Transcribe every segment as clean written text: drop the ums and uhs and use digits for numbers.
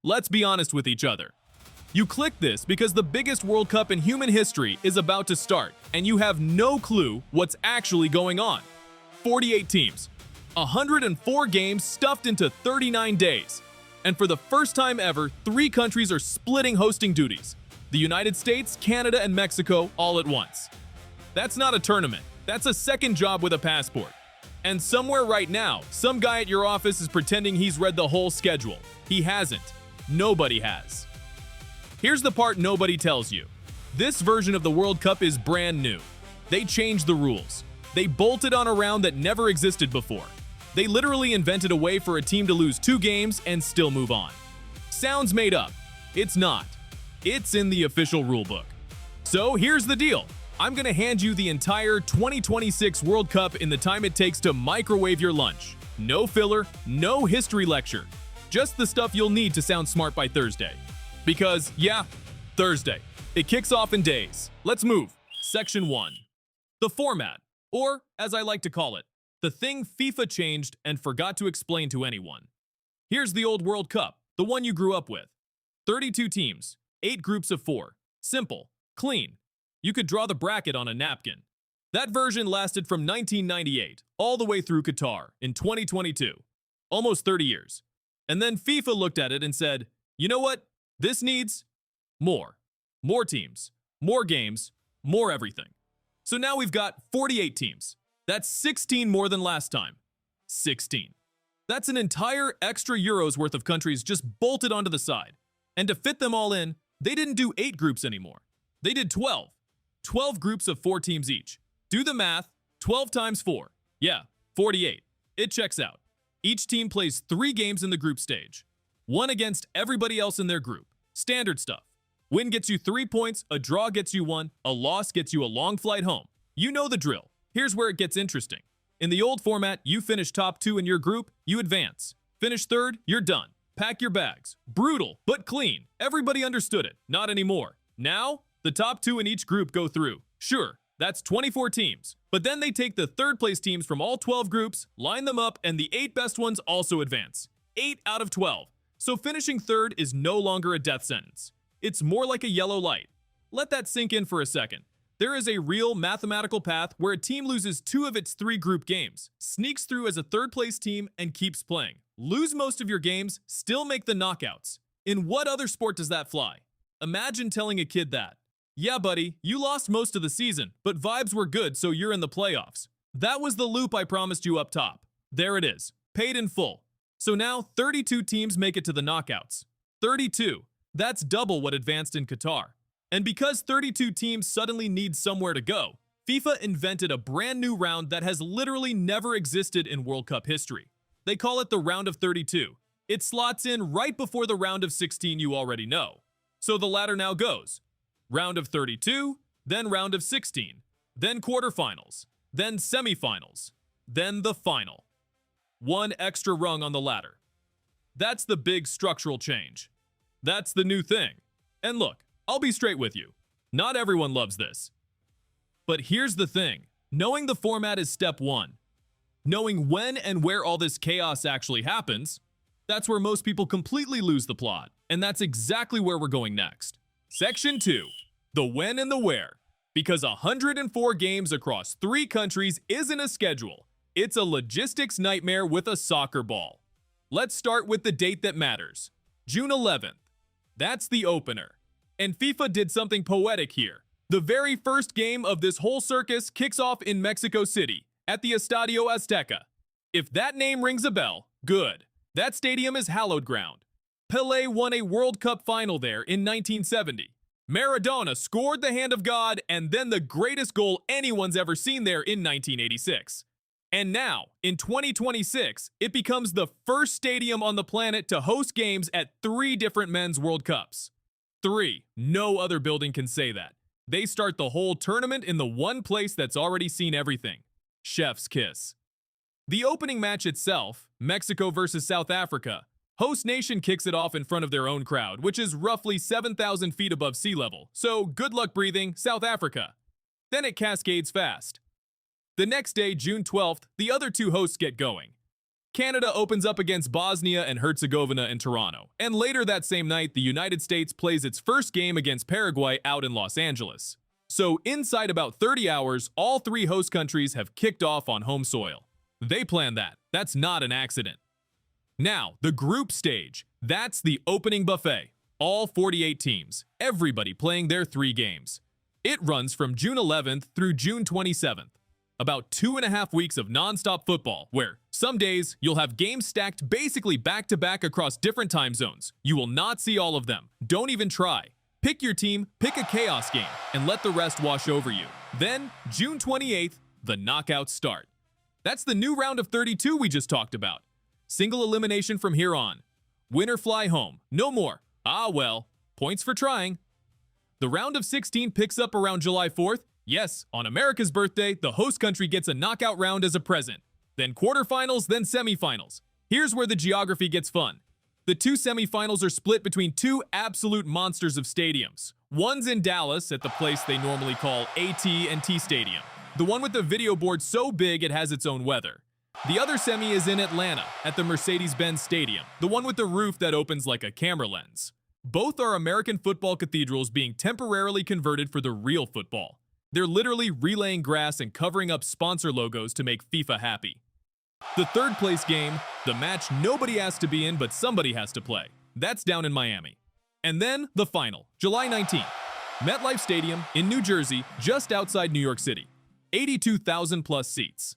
Let's be honest with each other. You click this because the biggest World Cup in human history is about to start, and you have no clue what's actually going on. 48 teams, 104 games stuffed into 39 days. And for the first time ever, 3 countries are splitting hosting duties. The United States, Canada, and Mexico all at once. That's not a tournament. That's a second job with a passport. And somewhere right now, some guy at your office is pretending he's read the whole schedule. He hasn't. Nobody has. Here's the part nobody tells you. This version of the World Cup is brand new. They changed the rules. They bolted on a round that never existed before. They literally invented a way for a team to lose 2 games and still move on. Sounds made up. It's not. It's in the official rulebook. So here's the deal. I'm gonna hand you the entire 2026 World Cup in the time it takes to microwave your lunch. No filler, no history lecture. Just the stuff you'll need to sound smart by Thursday. Because, yeah, Thursday. It kicks off in days. Let's move. Section 1. The format, or as I like to call it, the thing FIFA changed and forgot to explain to anyone. Here's the old World Cup, the one you grew up with. 32 teams, 8 groups of 4. Simple, clean. You could draw the bracket on a napkin. That version lasted from 1998 all the way through Qatar in 2022. Almost 30 years. And then FIFA looked at it and said, you know what? This needs more. More teams, more games, more everything. So now we've got 48 teams. That's 16 more than last time. 16. That's an entire extra Euros worth of countries just bolted onto the side. And to fit them all in, they didn't do 8 groups anymore. They did 12. 12 groups of 4 teams each. Do the math, 12 times 4. Yeah, 48. It checks out. Each team plays 3 games in the group stage. 1 against everybody else in their group. Standard stuff. Win gets you 3 points, a draw gets you 1, a loss gets you a long flight home. You know the drill. Here's where it gets interesting. In the old format, you finish top 2 in your group, you advance. Finish 3rd, you're done. Pack your bags. Brutal, but clean. Everybody understood it. Not anymore. Now, the top 2 in each group go through. Sure, that's 24 teams. But then they take the 3rd place teams from all 12 groups, line them up, and the 8 best ones also advance. 8 out of 12. So finishing 3rd is no longer a death sentence. It's more like a yellow light. Let that sink in for a second. There is a real mathematical path where a team loses 2 of its 3 group games, sneaks through as a 3rd place team, and keeps playing. Lose most of your games, still make the knockouts. In what other sport does that fly? Imagine telling a kid that. Yeah, buddy, you lost most of the season, but vibes were good, so you're in the playoffs. That was the loop I promised you up top. There it is, paid in full. So now 32 teams make it to the knockouts. 32. That's double what advanced in Qatar. And because 32 teams suddenly need somewhere to go, FIFA invented a brand new round that has literally never existed in World Cup history. They call it the round of 32. It slots in right before the round of 16 you already know. So the ladder now goes. Round of 32, then round of 16, then quarterfinals, then semifinals, then the final. 1 extra rung on the ladder. That's the big structural change. That's the new thing. And look, I'll be straight with you. Not everyone loves this. But here's the thing. Knowing the format is step 1. Knowing when and where all this chaos actually happens, that's where most people completely lose the plot. And that's exactly where we're going next. Section 2. The when and the where. Because 104 games across 3 countries isn't a schedule. It's a logistics nightmare with a soccer ball. Let's start with the date that matters. June 11th. That's the opener. And FIFA did something poetic here. The very first game of this whole circus kicks off in Mexico City, at the Estadio Azteca. If that name rings a bell, good. That stadium is hallowed ground. Pelé won a World Cup final there in 1970. Maradona scored the hand of God and then the greatest goal anyone's ever seen there in 1986. And now, in 2026, it becomes the first stadium on the planet to host games at 3 different men's World Cups. 3. No other building can say that. They start the whole tournament in the one place that's already seen everything. Chef's kiss. The opening match itself, Mexico versus South Africa, host nation kicks it off in front of their own crowd, which is roughly 7,000 feet above sea level, so good luck breathing, South Africa. Then it cascades fast. The next day, June 12th, the other 2 hosts get going. Canada opens up against Bosnia and Herzegovina in Toronto, and later that same night, the United States plays its first game against Paraguay out in Los Angeles. So inside about 30 hours, all three host countries have kicked off on home soil. They planned that. That's not an accident. Now, the group stage. That's the opening buffet. All 48 teams, everybody playing their 3 games. It runs from June 11th through June 27th. About 2.5 weeks of non-stop football, where some days you'll have games stacked basically back-to-back across different time zones. You will not see all of them. Don't even try. Pick your team, pick a chaos game, and let the rest wash over you. Then, June 28th, the knockouts start. That's the new round of 32 we just talked about. Single elimination from here on. Win or fly home. No more. Ah well, points for trying. The round of 16 picks up around July 4th. Yes, on America's birthday, the host country gets a knockout round as a present. Then quarterfinals, then semifinals. Here's where the geography gets fun. The 2 semifinals are split between 2 absolute monsters of stadiums. One's in Dallas at the place they normally call AT&T Stadium, the one with the video board so big it has its own weather. The other semi is in Atlanta at the Mercedes-Benz Stadium, the one with the roof that opens like a camera lens. Both are American football cathedrals being temporarily converted for the real football. They're literally relaying grass and covering up sponsor logos to make FIFA happy. The third place game, the match nobody has to be in but somebody has to play. That's down in Miami. And then the final, July 19th. MetLife Stadium in New Jersey, just outside New York City. 82,000 plus seats.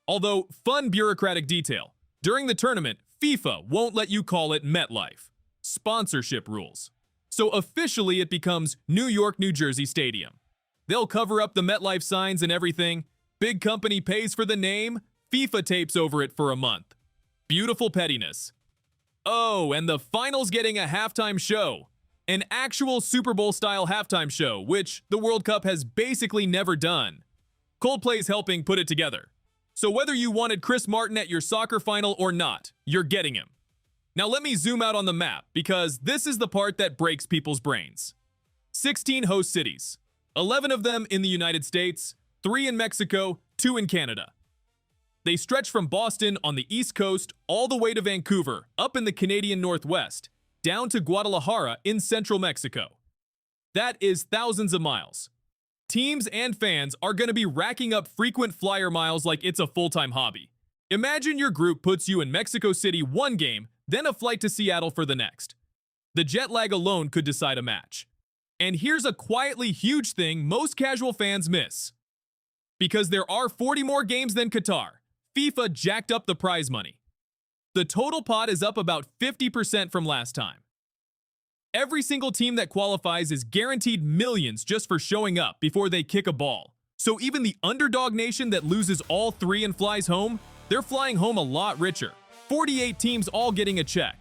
Although, fun bureaucratic detail, during the tournament, FIFA won't let you call it MetLife. Sponsorship rules. So officially it becomes New York, New Jersey Stadium. They'll cover up the MetLife signs and everything. Big company pays for the name. FIFA tapes over it for a month. Beautiful pettiness. Oh, and the final's getting a halftime show. An actual Super Bowl-style halftime show, which the World Cup has basically never done. Coldplay's helping put it together. So whether you wanted Chris Martin at your soccer final or not, you're getting him. Now let me zoom out on the map, because this is the part that breaks people's brains. 16 host cities. 11 of them in the United States, 3 in Mexico, 2 in Canada. They stretch from Boston on the East Coast all the way to Vancouver, up in the Canadian Northwest, down to Guadalajara in central Mexico. That is thousands of miles. Teams and fans are going to be racking up frequent flyer miles like it's a full-time hobby. Imagine your group puts you in Mexico City one game, then a flight to Seattle for the next. The jet lag alone could decide a match. And here's a quietly huge thing most casual fans miss. Because there are 40 more games than Qatar, FIFA jacked up the prize money. The total pot is up about 50% from last time. Every single team that qualifies is guaranteed millions just for showing up before they kick a ball. So even the underdog nation that loses all 3 and flies home, they're flying home a lot richer. 48 teams all getting a check.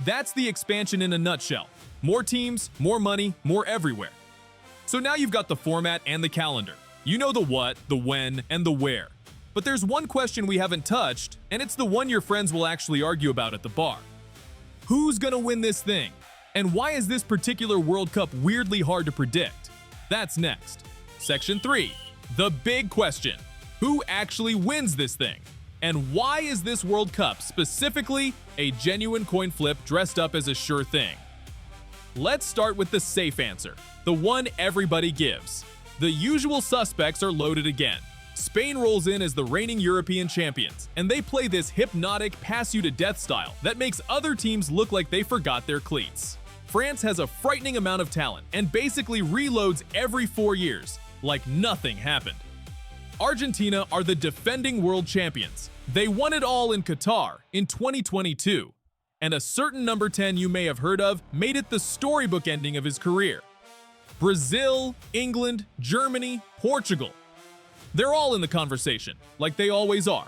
That's the expansion in a nutshell. More teams, more money, more everywhere. So now you've got the format and the calendar. You know the what, the when, and the where. But there's one question we haven't touched, and it's the one your friends will actually argue about at the bar. Who's gonna win this thing? And why is this particular World Cup weirdly hard to predict? That's next. Section 3. The big question. Who actually wins this thing? And why is this World Cup specifically a genuine coin flip dressed up as a sure thing? Let's start with the safe answer, the one everybody gives. The usual suspects are loaded again. Spain rolls in as the reigning European champions, and they play this hypnotic pass-you-to-death style that makes other teams look like they forgot their cleats. France has a frightening amount of talent and basically reloads every 4 years, like nothing happened. Argentina are the defending world champions. They won it all in Qatar in 2022, and a certain number 10 you may have heard of made it the storybook ending of his career. Brazil, England, Germany, Portugal. They're all in the conversation, like they always are.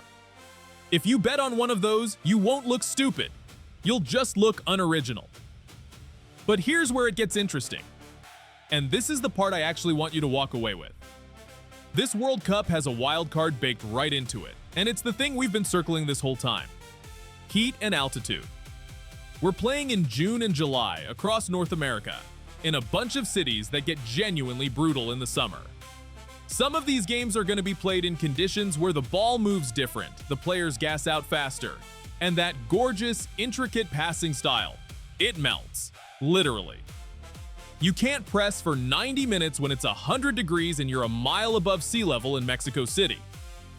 If you bet on one of those, you won't look stupid. You'll just look unoriginal. But here's where it gets interesting. And this is the part I actually want you to walk away with. This World Cup has a wild card baked right into it, and it's the thing we've been circling this whole time. Heat and altitude. We're playing in June and July across North America, in a bunch of cities that get genuinely brutal in the summer. Some of these games are going to be played in conditions where the ball moves different, the players gas out faster, And that gorgeous, intricate passing style. It melts. Literally. You can't press for 90 minutes when it's 100 degrees and you're a mile above sea level in Mexico City.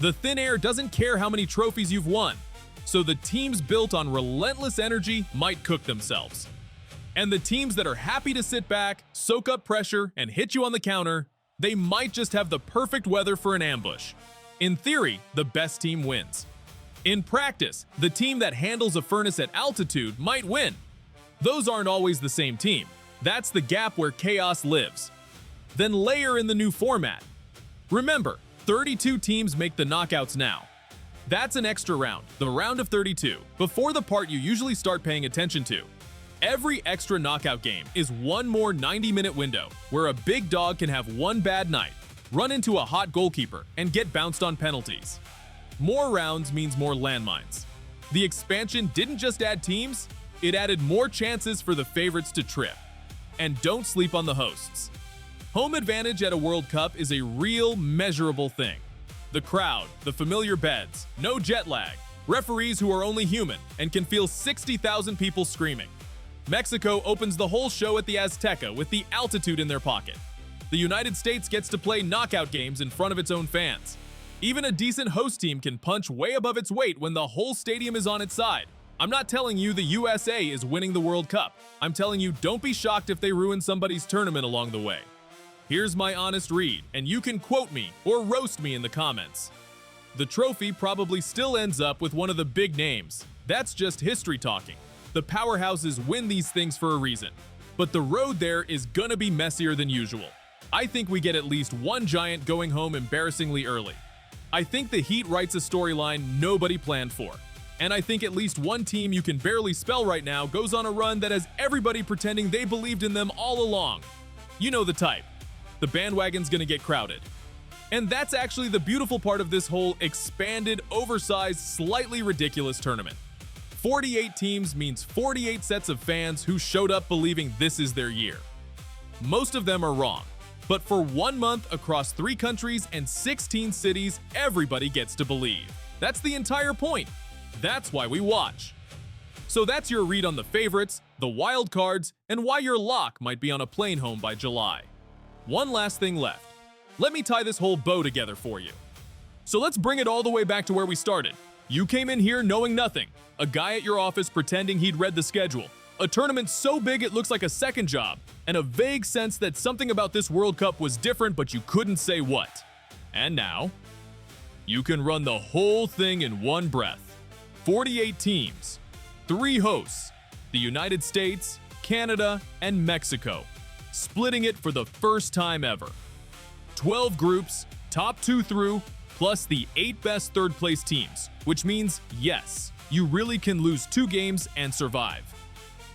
The thin air doesn't care how many trophies you've won, so the teams built on relentless energy might cook themselves. And the teams that are happy to sit back, soak up pressure, and hit you on the counter, they might just have the perfect weather for an ambush. In theory, the best team wins. In practice, the team that handles a furnace at altitude might win. Those aren't always the same team. That's the gap where chaos lives. Then layer in the new format. Remember, 32 teams make the knockouts now. That's an extra round, the round of 32, before the part you usually start paying attention to. Every extra knockout game is one more 90-minute window where a big dog can have one bad night, run into a hot goalkeeper, and get bounced on penalties. More rounds means more landmines. The expansion didn't just add teams, it added more chances for the favorites to trip. And don't sleep on the hosts. Home advantage at a World Cup is a real, measurable thing. The crowd, the familiar beds, no jet lag, referees who are only human and can feel 60,000 people screaming. Mexico opens the whole show at the Azteca with the altitude in their pocket. The United States gets to play knockout games in front of its own fans. Even a decent host team can punch way above its weight when the whole stadium is on its side. I'm not telling you the USA is winning the World Cup. I'm telling you don't be shocked if they ruin somebody's tournament along the way. Here's my honest read, and you can quote me or roast me in the comments. The trophy probably still ends up with one of the big names. That's just history talking. The powerhouses win these things for a reason. But the road there is gonna be messier than usual. I think we get at least one giant going home embarrassingly early. I think the Heat writes a storyline nobody planned for. And I think at least one team you can barely spell right now goes on a run that has everybody pretending they believed in them all along. You know the type. The bandwagon's gonna get crowded. And that's actually the beautiful part of this whole expanded, oversized, slightly ridiculous tournament. 48 teams means 48 sets of fans who showed up believing this is their year. Most of them are wrong, but for 1 month across 3 countries and 16 cities, everybody gets to believe. That's the entire point. That's why we watch. So that's your read on the favorites, the wild cards, and why your lock might be on a plane home by July. One last thing left. Let me tie this whole bow together for you. So let's bring it all the way back to where we started. You came in here knowing nothing. A guy at your office pretending he'd read the schedule. A tournament so big it looks like a second job. And a vague sense that something about this World Cup was different but you couldn't say what. And now, you can run the whole thing in one breath. 48 teams, 3 hosts, the United States, Canada, and Mexico, splitting it for the first time ever. 12 groups, top 2 through, plus the 8 best third-place teams, which means, yes, you really can lose 2 games and survive.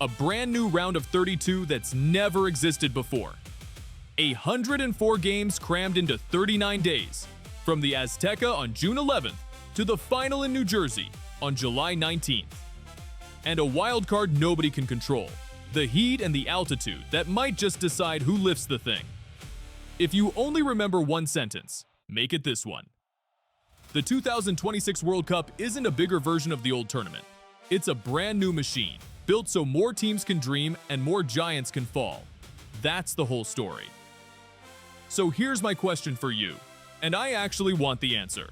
A brand new round of 32 that's never existed before. 104 games crammed into 39 days, from the Azteca on June 11th to the final in New Jersey on July 19th. And a wild card nobody can control, the heat and the altitude that might just decide who lifts the thing. If you only remember one sentence, make it this one. The 2026 World Cup isn't a bigger version of the old tournament. It's a brand new machine, built so more teams can dream and more giants can fall. That's the whole story. So here's my question for you, and I actually want the answer.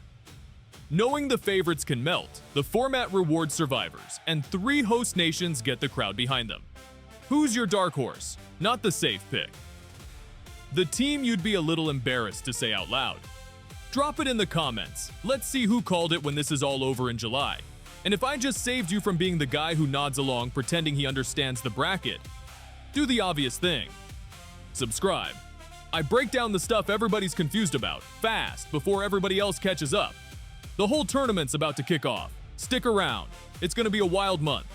Knowing the favorites can melt, the format rewards survivors, and 3 host nations get the crowd behind them. Who's your dark horse? Not the safe pick. The team you'd be a little embarrassed to say out loud. Drop it in the comments. Let's see who called it when this is all over in July. And if I just saved you from being the guy who nods along pretending he understands the bracket, do the obvious thing. Subscribe. I break down the stuff everybody's confused about, fast, before everybody else catches up. The whole tournament's about to kick off. Stick around. It's gonna be a wild month.